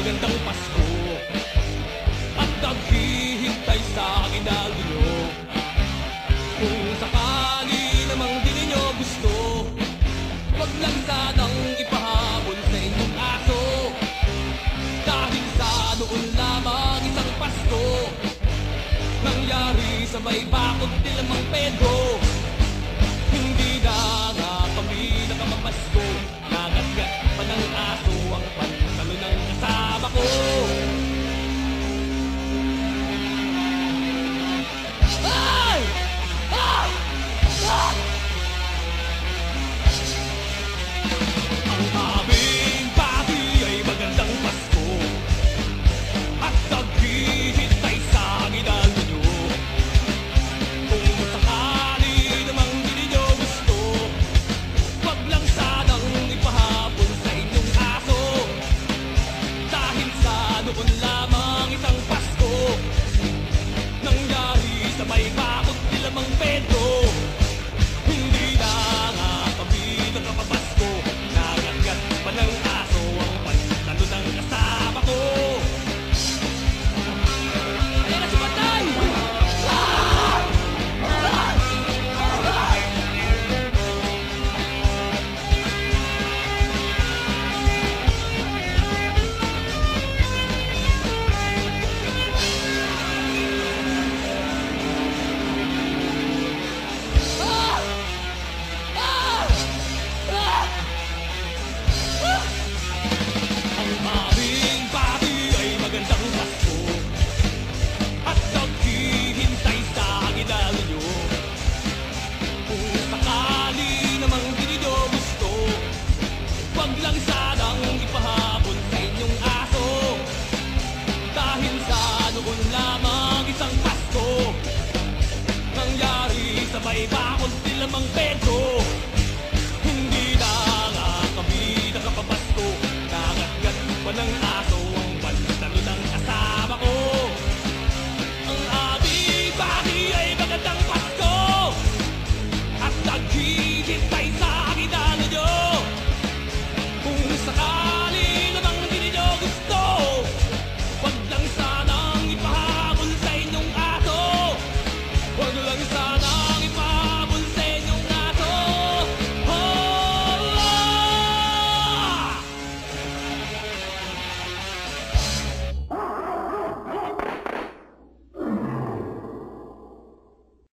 Magandang Pasko at naghihintay sa ginaldo nyo. Kung sakali namang di ninyo gusto, wag lang sanang ipahabol sa inyong aso. Dahil sa noon lamang isang Pasko, nangyari sa may bakod ni Lamang Pedro. Hindi na nga kami nakamapasko, nagatgat pa ng aso ang pantalo ng kasama ko. Ay! Ah! Ah! Ang aming pati ay magandang Pasko at naghihintay sa ginaldo nyo. Kung sakali namang di ninyo gusto, wag lang sanang ipahabol sa inyong aso. Dahil sa noon lamang isang Pasko, nangyari sa may bakod ni Lamang Pedro. Hindi na nga kami nakapapasko, nagatgat pa ng aso ang pantalo ng kasama ko. Ayan na si Patay! Ah! Ah! Ang aming pati ay magandang Pasko at naghihintay sa ginaldo nyo. Kung sakali namang di ninyo gusto, wag lang sanang ipahabol sa inyong aso. Dahil sa noon lamang isang Pasko, nangyari sa may bakod ni Lamang Pedro.